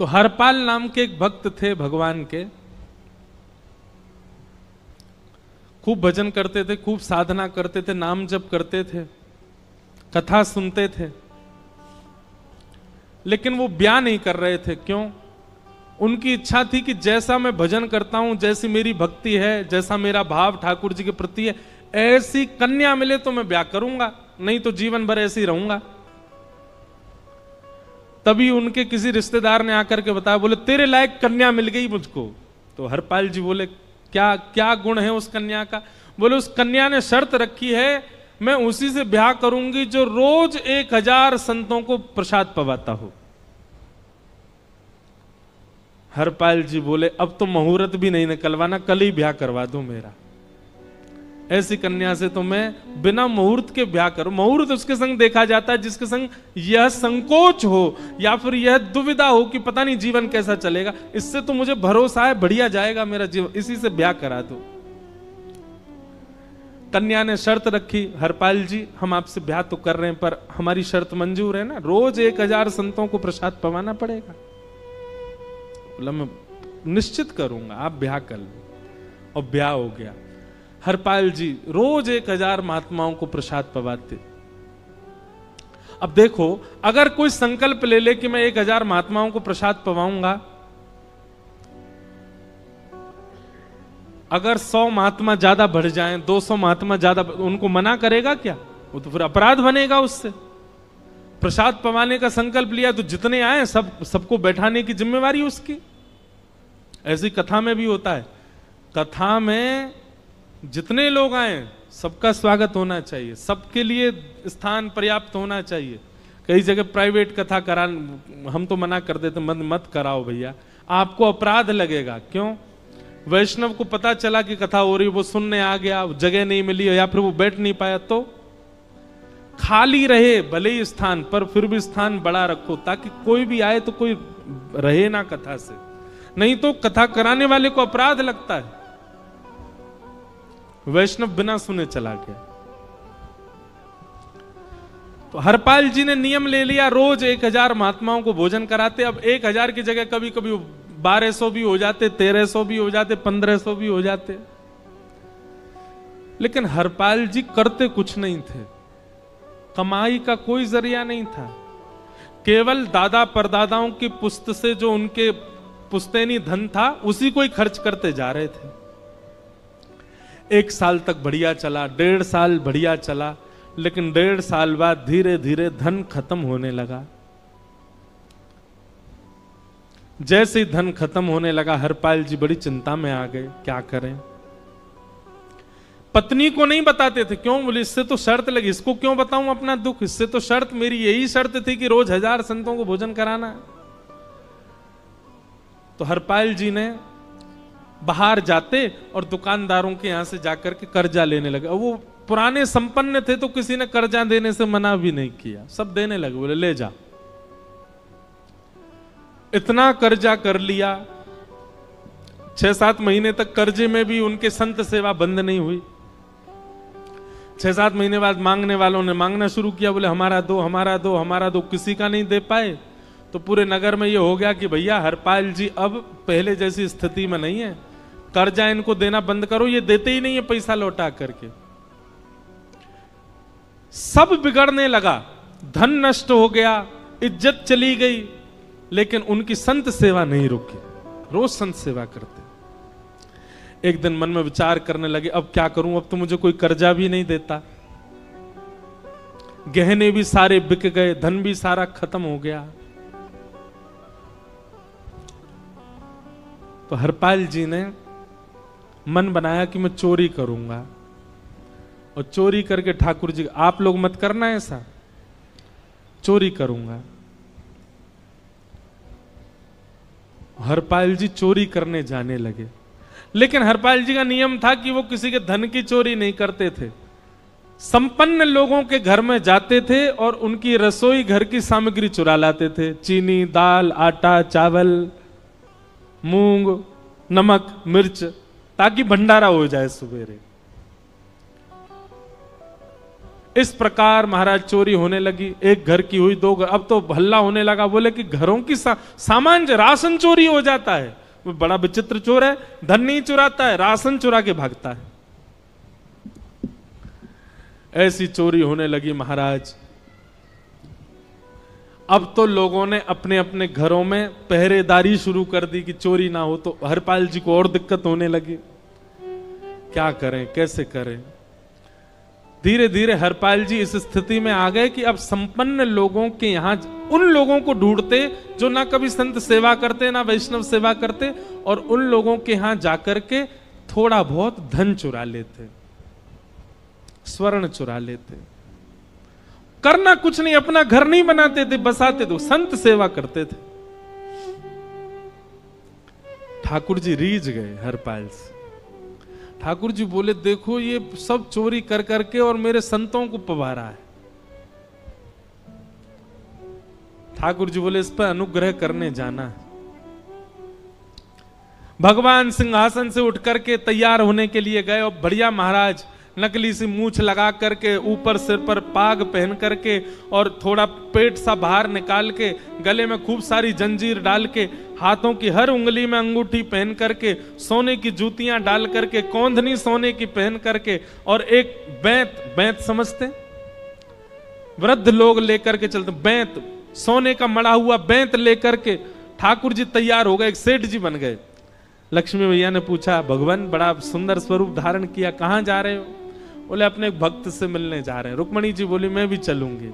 तो हरपाल नाम के एक भक्त थे भगवान के, खूब भजन करते थे, खूब साधना करते थे, नाम जप करते थे, कथा सुनते थे, लेकिन वो ब्याह नहीं कर रहे थे। क्यों? उनकी इच्छा थी कि जैसा मैं भजन करता हूं, जैसी मेरी भक्ति है, जैसा मेरा भाव ठाकुर जी के प्रति है, ऐसी कन्या मिले तो मैं ब्याह करूंगा, नहीं तो जीवन भर ऐसे ही रहूंगा। तभी उनके किसी रिश्तेदार ने आकर के बताया, बोले तेरे लायक कन्या मिल गई मुझको। तो हरपाल जी बोले क्या क्या गुण है उस कन्या का? बोले उस कन्या ने शर्त रखी है, मैं उसी से ब्याह करूंगी जो रोज 1000 संतों को प्रसाद पवाता हो। हरपाल जी बोले अब तो मुहूर्त भी नहीं निकलवाना, कल ही ब्याह करवा दो मेरा। ऐसी कन्या से तो मैं बिना मुहूर्त के ब्याह करूं। मुहूर्त उसके संग देखा जाता है जिसके संग यह संकोच हो या फिर यह दुविधा हो कि पता नहीं जीवन कैसा चलेगा। इससे तो मुझे भरोसा है बढ़िया जाएगा मेरा जीवन, इसी से ब्याह करा दो। कन्या ने शर्त रखी, हरपाल जी हम आपसे ब्याह तो कर रहे हैं पर हमारी शर्त मंजूर है ना, रोज 1000 संतों को प्रसाद पवाना पड़ेगा। बोला मैं निश्चित करूंगा, आप ब्याह कर लो। और ब्याह हो गया। हरपाल जी रोज 1000 महात्माओं को प्रसाद पवाते। अब देखो, अगर कोई संकल्प ले ले कि मैं 1000 महात्माओं को प्रसाद पवाऊंगा, अगर 100 महात्मा ज्यादा बढ़ जाएं, 200 महात्मा ज्यादा, उनको मना करेगा क्या? वो तो फिर अपराध बनेगा उससे। प्रसाद पवाने का संकल्प लिया तो जितने आए सबको बैठाने की जिम्मेवारी उसकी। ऐसी कथा में भी होता है, कथा में जितने लोग आए सबका स्वागत होना चाहिए, सबके लिए स्थान पर्याप्त होना चाहिए। कई जगह प्राइवेट कथा करा, हम तो मना कर देते, मत कराओ भैया, आपको अपराध लगेगा। क्यों? वैष्णव को पता चला कि कथा हो रही, वो सुनने आ गया, जगह नहीं मिली या फिर वो बैठ नहीं पाया, तो खाली रहे भले ही स्थान, पर फिर भी स्थान बड़ा रखो ताकि कोई भी आए तो कोई रहे ना कथा से, नहीं तो कथा कराने वाले को अपराध लगता है। वैष्णव बिना सुने चला गया। तो हरपाल जी ने नियम ले लिया, रोज 1000 महात्माओं को भोजन कराते। अब 1000 की जगह कभी कभी 1200 भी हो जाते, 1300 भी हो जाते, 1500 भी हो जाते। लेकिन हरपाल जी करते कुछ नहीं थे, कमाई का कोई जरिया नहीं था, केवल दादा परदादाओं की पुश्त से जो उनके पुश्तैनी धन था उसी को ही खर्च करते जा रहे थे। 1 साल तक बढ़िया चला, 1.5 साल बढ़िया चला, लेकिन 1.5 साल बाद धीरे धीरे धन खत्म होने लगा। जैसे ही धन खत्म होने लगा, हरपाल जी बड़ी चिंता में आ गए, क्या करें। पत्नी को नहीं बताते थे, क्यों? बोले इससे तो शर्त लगी, इसको क्यों बताऊं अपना दुख, इससे तो शर्त मेरी यही शर्त थी कि रोज 1000 संतों को भोजन कराना। तो हरपाल जी ने बाहर जाते और दुकानदारों के यहां से जाकर के कर्जा लेने लगे। वो पुराने संपन्न थे तो किसी ने कर्जा देने से मना भी नहीं किया, सब देने लगे, बोले ले जा। इतना कर्जा कर लिया, 6-7 महीने तक कर्जे में भी उनके संत सेवा बंद नहीं हुई। 6-7 महीने बाद मांगने वालों ने मांगना शुरू किया, बोले हमारा दो, हमारा दो, हमारा दो। किसी का नहीं दे पाए तो पूरे नगर में ये हो गया कि भैया हरपाल जी अब पहले जैसी स्थिति में नहीं है, कर्जा इनको देना बंद करो, ये देते ही नहीं है पैसा लौटा करके। सब बिगड़ने लगा, धन नष्ट हो गया, इज्जत चली गई, लेकिन उनकी संत सेवा नहीं रुकी, रोज संत सेवा करते। एक दिन मन में विचार करने लगे, अब क्या करूं, अब तो मुझे कोई कर्जा भी नहीं देता, गहने भी सारे बिक गए, धन भी सारा खत्म हो गया। तो हरपाल जी ने मन बनाया कि मैं चोरी करूंगा, और चोरी करके ठाकुर जी, आप लोग मत करना ऐसा, चोरी करूंगा। हरपाल जी चोरी करने जाने लगे, लेकिन हरपाल जी का नियम था कि वो किसी के धन की चोरी नहीं करते थे। संपन्न लोगों के घर में जाते थे और उनकी रसोई घर की सामग्री चुरा लाते थे, चीनी, दाल, आटा, चावल, मूंग, नमक, मिर्च, ताकि भंडारा हो जाए सवेरे। इस प्रकार महाराज चोरी होने लगी। एक घर की हुई, दो घर, अब तो हल्ला होने लगा। बोले कि घरों की सामान राशन चोरी हो जाता है। वो बड़ा विचित्र चोर है, धन नहीं चुराता है, राशन चुरा के भागता है। ऐसी चोरी होने लगी महाराज। अब तो लोगों ने अपने अपने घरों में पहरेदारी शुरू कर दी कि चोरी ना हो। तो हरपाल जी को और दिक्कत होने लगी, क्या करें, कैसे करें। धीरे धीरे हरपाल जी इस स्थिति में आ गए कि अब संपन्न लोगों के यहां उन लोगों को ढूंढते जो ना कभी संत सेवा करते ना वैष्णव सेवा करते, और उन लोगों के यहां जाकर के थोड़ा बहुत धन चुरा लेते, स्वर्ण चुरा लेते। करना कुछ नहीं, अपना घर नहीं बनाते थे, बसाते थे, संत सेवा करते थे। ठाकुर जी रीझ गए हरपाल से। ठाकुर जी बोले, देखो ये सब चोरी कर करके और मेरे संतों को पवारा है। ठाकुर जी बोले, इस पर अनुग्रह करने जाना है। भगवान सिंहासन से उठ करके तैयार होने के लिए गए, और बढ़िया महाराज नकली सी मूछ लगा करके, ऊपर सिर पर पाग पहन करके, और थोड़ा पेट सा बाहर निकाल के, गले में खूब सारी जंजीर डाल के, हाथों की हर उंगली में अंगूठी पहन करके, सोने की जूतियां डाल करके, कौंधनी सोने की पहन करके, और एक बैंत समझते, वृद्ध लोग लेकर के चलते, बैंत, सोने का मड़ा हुआ बैंत लेकर के ठाकुर जी तैयार हो गए, एक सेठ जी बन गए। लक्ष्मी भैया ने पूछा, भगवान बड़ा सुंदर स्वरूप धारण किया, कहां जा रहे हो? बोले, अपने एक भक्त से मिलने जा रहे हैं। रुक्मणी जी बोली, मैं भी चलूंगी।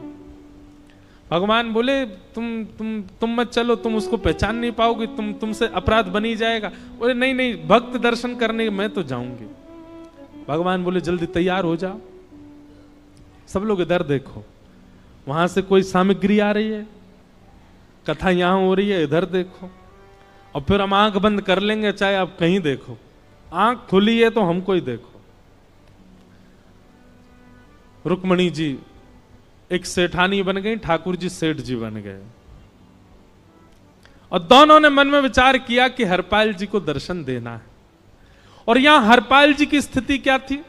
भगवान बोले, तुम मत चलो, तुम उसको पहचान नहीं पाओगे, तुमसे अपराध बनी जाएगा। बोले, नहीं नहीं, भक्त दर्शन करने मैं तो जाऊंगी। भगवान बोले, जल्दी तैयार हो जाओ। सब लोग इधर देखो, वहां से कोई सामग्री आ रही है, कथा यहां हो रही है, इधर देखो, और फिर हम आंख बंद कर लेंगे, चाहे आप कहीं देखो। आंख खुली है तो हमको ही देखो। रुक्मणी जी एक सेठानी बन गई, ठाकुर जी सेठ जी बन गए, और दोनों ने मन में विचार किया कि हरपाल जी को दर्शन देना है। और यहां हरपाल जी की स्थिति क्या थी?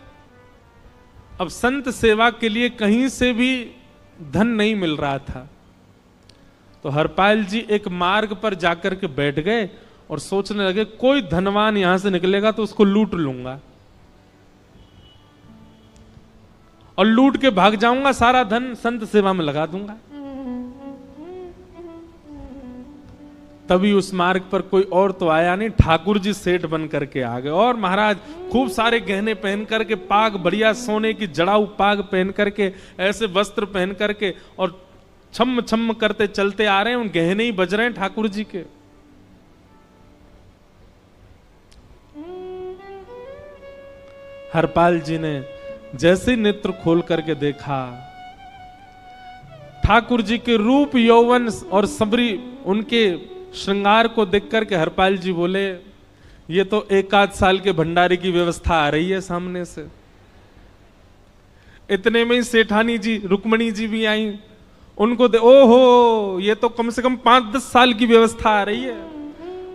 अब संत सेवा के लिए कहीं से भी धन नहीं मिल रहा था। तो हरपाल जी एक मार्ग पर जाकर के बैठ गए और सोचने लगे, कोई धनवान यहां से निकलेगा तो उसको लूट लूंगा, और लूट के भाग जाऊंगा, सारा धन संत सेवा में लगा दूंगा। तभी उस मार्ग पर कोई और तो आया नहीं, ठाकुर जी सेठ बन करके आ गए। और महाराज खूब सारे गहने पहन करके, पाग बढ़िया सोने की जड़ाऊ पाग पहन करके, ऐसे वस्त्र पहन करके, और छम छम करते चलते आ रहे हैं। उन गहने ही बज रहे हैं ठाकुर जी के। हरपाल जी ने जैसे ही नेत्र खोल करके देखा, ठाकुर जी के रूप यौवन और सबरी उनके श्रृंगार को देख करके हरपाल जी बोले, ये तो एक आध साल के भंडारे की व्यवस्था आ रही है सामने से। इतने में ही सेठानी जी, रुक्मणी जी भी आई। उनको ओहो, ये तो कम से कम 5-10 साल की व्यवस्था आ रही है।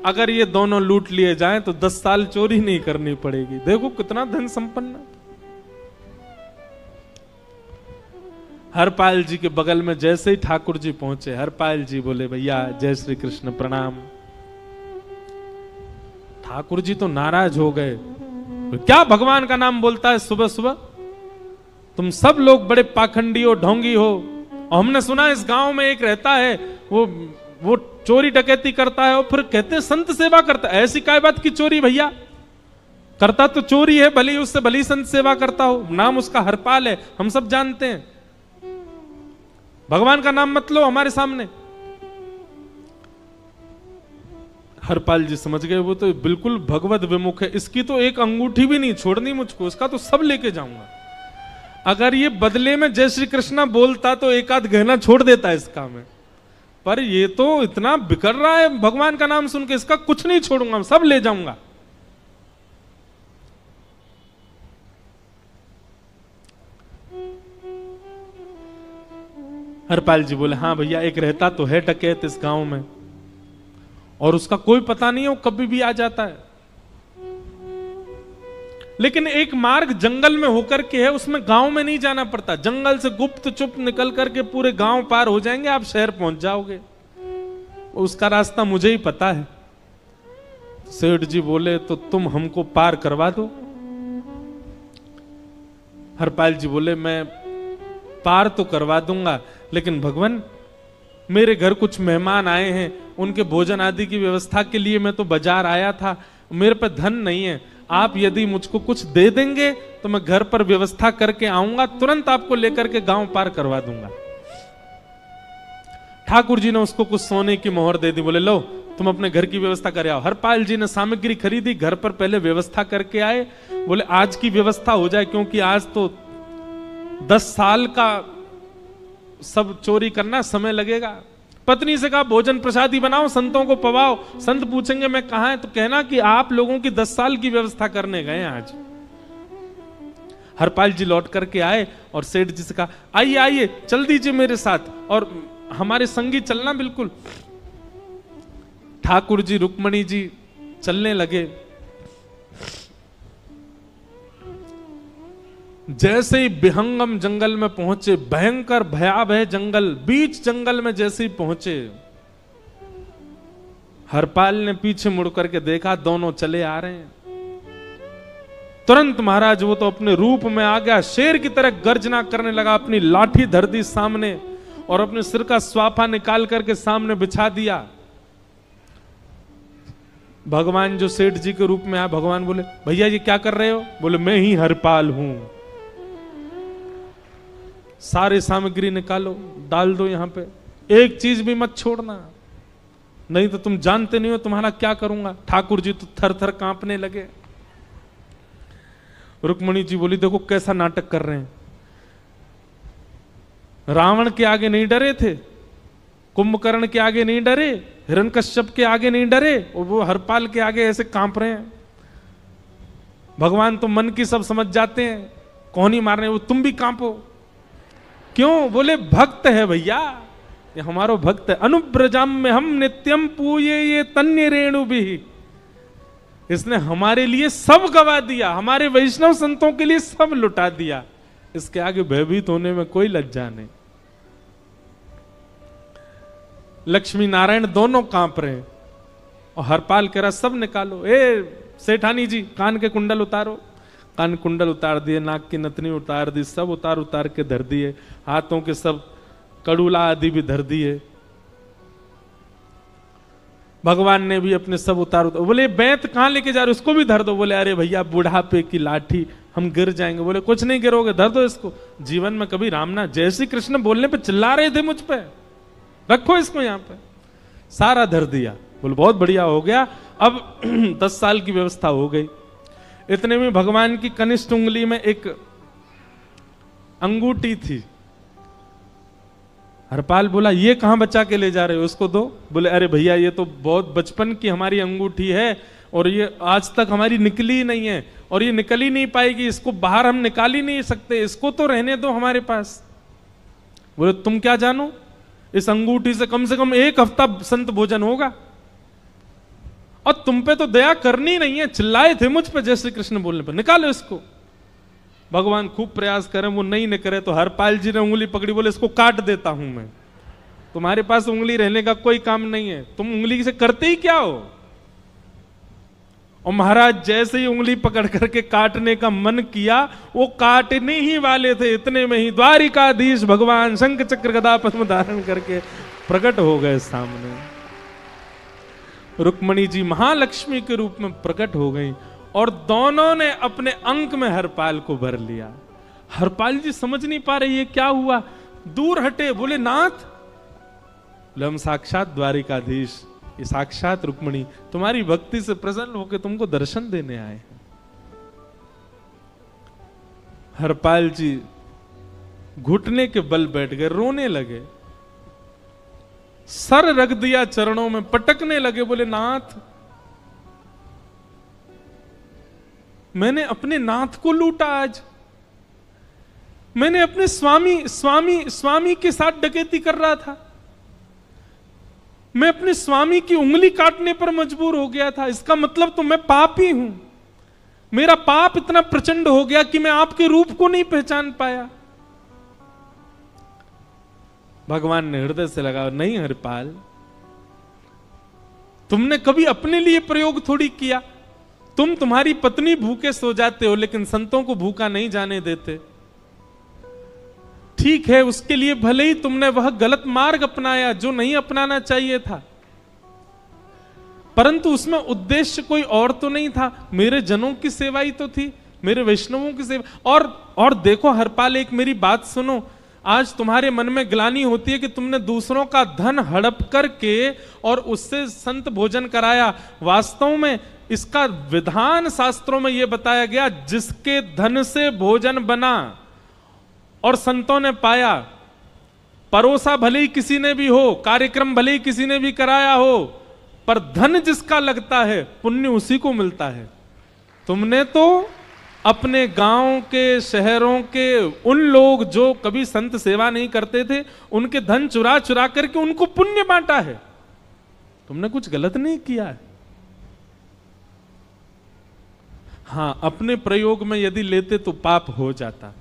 अगर ये दोनों लूट लिए जाएं तो 10 साल चोरी नहीं करनी पड़ेगी। देखो कितना धन संपन्न। हरपाल जी के बगल में जैसे ही ठाकुर जी पहुंचे, हरपाल जी बोले, भैया जय श्री कृष्ण, प्रणाम। ठाकुर जी तो नाराज हो गए, क्या भगवान का नाम बोलता है सुबह सुबह? तुम सब लोग बड़े पाखंडी हो, ढोंगी हो, और हमने सुना इस गांव में एक रहता है, वो चोरी डकैती करता है, और फिर कहते हैं संत सेवा करता है। ऐसी काय बात की चोरी भैया? करता तो चोरी है, भली उससे भली संत सेवा करता हो। नाम उसका हरपाल है, हम सब जानते हैं। भगवान का नाम मत लो हमारे सामने। हरपाल जी समझ गए, वो तो बिल्कुल भगवत विमुख है, इसकी तो एक अंगूठी भी नहीं छोड़नी मुझको, इसका तो सब लेके जाऊंगा। अगर ये बदले में जय श्री कृष्णा बोलता तो एक आध गहना छोड़ देता इसका में, पर ये तो इतना बिगड़ रहा है भगवान का नाम सुन के, इसका कुछ नहीं छोड़ूंगा, सब ले जाऊंगा। हरपाल जी बोले, हाँ भैया, एक रहता तो है डकैत इस गांव में, और उसका कोई पता नहीं है, वो कभी भी आ जाता है। लेकिन एक मार्ग जंगल में होकर के है, उसमें गांव में नहीं जाना पड़ता। जंगल से गुप्त चुप निकल करके पूरे गांव पार हो जाएंगे, आप शहर पहुंच जाओगे। उसका रास्ता मुझे ही पता है। सेठ जी बोले तो तुम हमको पार करवा दो। हरपाल जी बोले मैं पार तो करवा दूंगा, लेकिन भगवान मेरे घर कुछ मेहमान आए हैं, उनके भोजन आदि की व्यवस्था के लिए मैं तो बाजार आया था, मेरे पे धन नहीं है। आप यदि मुझको कुछ दे देंगे तो मैं घर पर व्यवस्था करके आऊंगा, तुरंत आपको लेकर के गांव पार करवा दूंगा। ठाकुर जी ने उसको कुछ सोने की मोहर दे दी, बोले लो तुम अपने घर की व्यवस्था कर आओ। हरपाल जी ने सामग्री खरीदी, घर पर पहले व्यवस्था करके आए। बोले आज की व्यवस्था हो जाए, क्योंकि आज तो 10 साल का सब चोरी करना समय लगेगा। पत्नी से कहा भोजन प्रसादी बनाओ, संतों को पवाओ। संत पूछेंगे मैं कहां है, तो कहना कि आप लोगों की 10 साल की व्यवस्था करने गए आज। हरपाल जी लौट करके आए और सेठ जी से कहा आइए आइए चल दीजिए मेरे साथ और हमारे संगी चलना बिल्कुल। ठाकुर जी रुक्मणी जी चलने लगे। जैसे ही विहंगम जंगल में पहुंचे, भयंकर भयावह जंगल, बीच जंगल में जैसे ही पहुंचे, हरपाल ने पीछे मुड़ करके देखा, दोनों चले आ रहे हैं। तुरंत महाराज वो तो अपने रूप में आ गया, शेर की तरह गर्जना करने लगा, अपनी लाठी धर दी सामने और अपने सिर का स्वाफा निकाल करके सामने बिछा दिया। भगवान जो सेठ जी के रूप में आया, भगवान बोले भैया ये क्या कर रहे हो? बोले मैं ही हरपाल हूं। सारे सामग्री निकालो, डाल दो यहां पे, एक चीज भी मत छोड़ना, नहीं तो तुम जानते नहीं हो तुम्हारा क्या करूंगा। ठाकुर जी तो थर थर कांपने लगे। रुक्मणी जी बोली देखो कैसा नाटक कर रहे हैं। रावण के आगे नहीं डरे थे, कुंभकर्ण के आगे नहीं डरे, हिरण्यकश्यप के आगे नहीं डरे, और वो हरपाल के आगे ऐसे कांप रहे हैं। भगवान तो मन की सब समझ जाते हैं, कौन ही मारने, वो तुम भी कांपो क्यों? बोले भक्त है भैया, ये हमारो भक्त है। अनुब्रजाम में हम नित्यम पूये ये तन्य रेणु भी, इसने हमारे लिए सब गवा दिया, हमारे वैष्णव संतों के लिए सब लुटा दिया, इसके आगे भयभीत होने में कोई लज्जा नहीं। लक्ष्मी नारायण दोनों कांप रहे और हरपाल कह रहा सब निकालो। ए सेठानी जी कान के कुंडल उतारो। कान कुंडल उतार दिए, नाक की नथनी उतार दी, सब उतार उतार के धर दिए, हाथों के सब कड़ूला आदि भी धर दिए। भगवान ने भी अपने सब उतार। बोले बैंत कहां लेके जा रहे, उसको भी धर दो। बोले अरे भैया बुढ़ापे की लाठी, हम गिर जाएंगे। बोले कुछ नहीं गिरोगे, धर दो इसको। जीवन में कभी राम ना, जय श्री कृष्ण बोलने पे चिल्ला रहे थे मुझ पे, रखो इसको यहां पे। सारा धर दिया। बोले बहुत बढ़िया हो गया, अब 10 साल की व्यवस्था हो गई। इतने में भगवान की कनिष्ठ उंगली में एक अंगूठी थी। हरपाल बोला ये कहां बचा के ले जा रहे हो, उसको दो। बोले अरे भैया ये तो बहुत बचपन की हमारी अंगूठी है और ये आज तक हमारी निकली ही नहीं है और ये निकल ही नहीं पाएगी, इसको बाहर हम निकाल ही नहीं सकते, इसको तो रहने दो हमारे पास। बोले तुम क्या जानो, इस अंगूठी से कम 1 हफ्ता संत भोजन होगा और तुम पे तो दया करनी नहीं है। चिल्लाए थे मुझ पे जय श्री कृष्ण बोलने पर, निकालो इसको। भगवान खूब प्रयास करें, वो नहीं निकले तो हरपाल जी ने उंगली पकड़ी। बोले इसको काट देता हूं मैं, तुम्हारे पास उंगली रहने का कोई काम नहीं है, तुम उंगली से करते ही क्या हो। और महाराज जैसे ही उंगली पकड़ करके काटने का मन किया, वो काटने ही वाले थे, इतने में ही द्वारिकाधीश भगवान शंख चक्र गदा पद्म धारण करके प्रकट हो गए सामने। रुक्मणी जी महालक्ष्मी के रूप में प्रकट हो गई और दोनों ने अपने अंक में हरपाल को भर लिया। हरपाल जी समझ नहीं पा रहे ये क्या हुआ, दूर हटे। बोले नाथ, बोले हम साक्षात द्वारिकाधीश, ये साक्षात रुक्मणी तुम्हारी भक्ति से प्रसन्न होकर तुमको दर्शन देने आए हैं। हरपाल जी घुटने के बल बैठ गए, रोने लगे, सर रख दिया चरणों में, पटकने लगे। बोले नाथ, मैंने अपने नाथ को लूटा, आज मैंने अपने स्वामी के साथ डकैती कर रहा था, मैं अपने स्वामी की उंगली काटने पर मजबूर हो गया था, इसका मतलब तो मैं पापी हूं। मेरा पाप इतना प्रचंड हो गया कि मैं आपके रूप को नहीं पहचान पाया। भगवान ने हृदय से लगा, नहीं हरिपाल, तुमने कभी अपने लिए प्रयोग थोड़ी किया। तुम्हारी पत्नी भूखे सो जाते हो, लेकिन संतों को भूखा नहीं जाने देते। ठीक है, उसके लिए भले ही तुमने वह गलत मार्ग अपनाया जो नहीं अपनाना चाहिए था, परंतु उसमें उद्देश्य कोई और तो नहीं था, मेरे जनों की सेवा ही तो थी, मेरे वैष्णवों की सेवा। और देखो हरपाल, एक मेरी बात सुनो, आज तुम्हारे मन में ग्लानि होती है कि तुमने दूसरों का धन हड़प करके और उससे संत भोजन कराया। वास्तव में इसका विधान शास्त्रों में यह बताया गया, जिसके धन से भोजन बना और संतों ने पाया, परोसा भले ही किसी ने भी हो, कार्यक्रम भले ही किसी ने भी कराया हो, पर धन जिसका लगता है पुण्य उसी को मिलता है। तुमने तो अपने गांव के, शहरों के उन लोग जो कभी संत सेवा नहीं करते थे, उनके धन चुरा चुरा करके उनको पुण्य बांटा है। तुमने कुछ गलत नहीं किया है। हां, अपने प्रयोग में यदि लेते तो पाप हो जाता,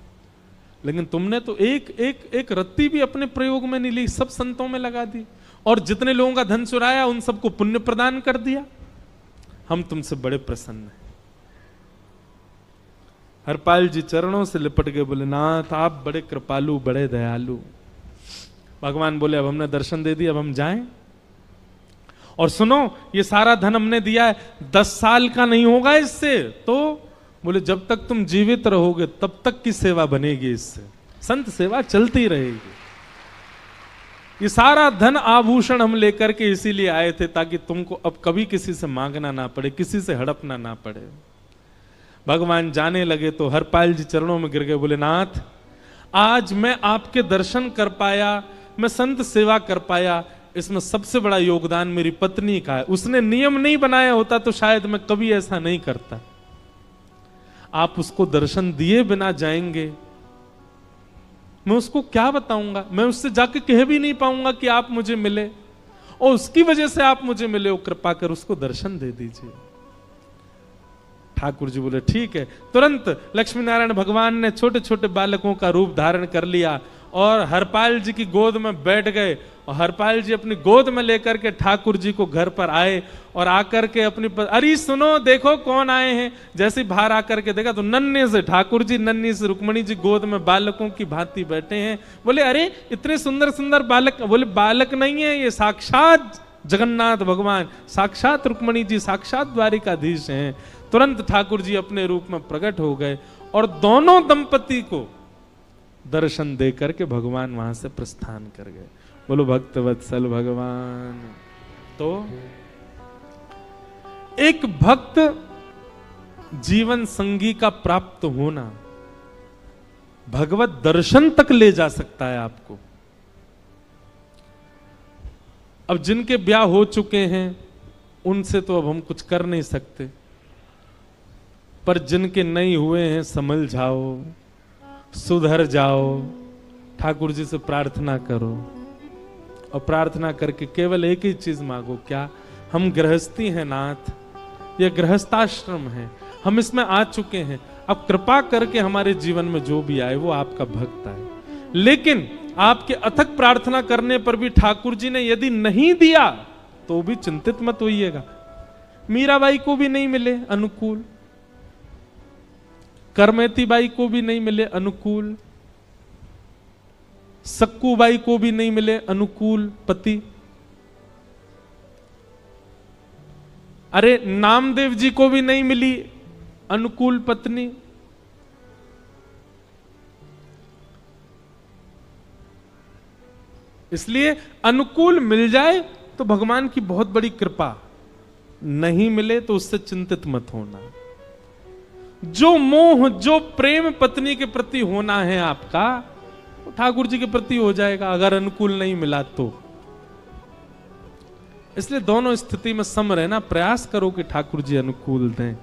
लेकिन तुमने तो एक रत्ती भी अपने प्रयोग में नहीं ली, सब संतों में लगा दी, और जितने लोगों का धन चुराया उन सबको पुण्य प्रदान कर दिया। हम तुमसे बड़े प्रसन्न हैं। हरपाल जी चरणों से लिपट गए, बोले नाथ आप बड़े कृपालु, बड़े दयालु। भगवान बोले अब हमने दर्शन दे दिया, अब हम जाएं। और सुनो, ये सारा धन हमने दिया है, 10 साल का नहीं होगा इससे। तो बोले जब तक तुम जीवित रहोगे तब तक की सेवा बनेगी, इससे संत सेवा चलती रहेगी। ये सारा धन आभूषण हम लेकर के इसीलिए आए थे ताकि तुमको अब कभी किसी से मांगना ना पड़े, किसी से हड़पना ना पड़े। भगवान जाने लगे तो हरपाल जी चरणों में गिर गए, बोले नाथ आज मैं आपके दर्शन कर पाया, मैं संत सेवा कर पाया, इसमें सबसे बड़ा योगदान मेरी पत्नी का है। उसने नियम नहीं बनाया होता तो शायद मैं कभी ऐसा नहीं करता। आप उसको दर्शन दिए बिना जाएंगे, मैं उसको क्या बताऊंगा? मैं उससे जाके कह भी नहीं पाऊंगा कि आप मुझे मिले, और उसकी वजह से आप मुझे मिले, वो कृपा कर उसको दर्शन दे दीजिए। ठाकुर जी बोले ठीक है। तुरंत लक्ष्मी नारायण भगवान ने छोटे छोटे बालकों का रूप धारण कर लिया और हरपाल जी की गोद में बैठ गए, और हरपाल जी अपनी गोद में लेकर के ठाकुर जी को घर पर आए, और आकर के अपनी अरे सुनो देखो कौन आए हैं। जैसे बाहर आकर के देखा तो नन्हे से ठाकुर जी, नन्ही से रुक्मणी जी गोद में बालकों की भांति बैठे हैं। बोले अरे इतने सुंदर सुंदर बालक। बोले बालक नहीं है, ये साक्षात जगन्नाथ भगवान, साक्षात रुक्मणी जी, साक्षात द्वारिकाधीश हैं। तुरंत ठाकुर जी अपने रूप में प्रकट हो गए और दोनों दंपति को दर्शन दे करके भगवान वहां से प्रस्थान कर गए। बोलो भक्त वत्सल भगवान। तो एक भक्त जीवन संगी का प्राप्त होना भगवत दर्शन तक ले जा सकता है आपको। अब जिनके ब्याह हो चुके हैं उनसे तो अब हम कुछ कर नहीं सकते, पर जिनके नहीं हुए हैं संभल जाओ, सुधर जाओ, ठाकुर जी से प्रार्थना करो, और प्रार्थना करके केवल एक ही चीज मांगो, क्या? हम गृहस्थी हैं नाथ, यह गृहस्थाश्रम है, हम इसमें आ चुके हैं, अब कृपा करके हमारे जीवन में जो भी आए वो आपका भक्त आए। लेकिन आपके अथक प्रार्थना करने पर भी ठाकुर जी ने यदि नहीं दिया तो भी चिंतित मत होइएगा। मीराबाई को भी नहीं मिले अनुकूल, करमेती बाई को भी नहीं मिले अनुकूल, सक्कूबाई को भी नहीं मिले अनुकूल पति, अरे नामदेव जी को भी नहीं मिली अनुकूल पत्नी। इसलिए अनुकूल मिल जाए तो भगवान की बहुत बड़ी कृपा, नहीं मिले तो उससे चिंतित मत होना। जो मोह, जो प्रेम पत्नी के प्रति होना है आपका, वो ठाकुर जी के प्रति हो जाएगा अगर अनुकूल नहीं मिला तो। इसलिए दोनों स्थिति में सम रहना, प्रयास करो कि ठाकुर जी अनुकूल दें।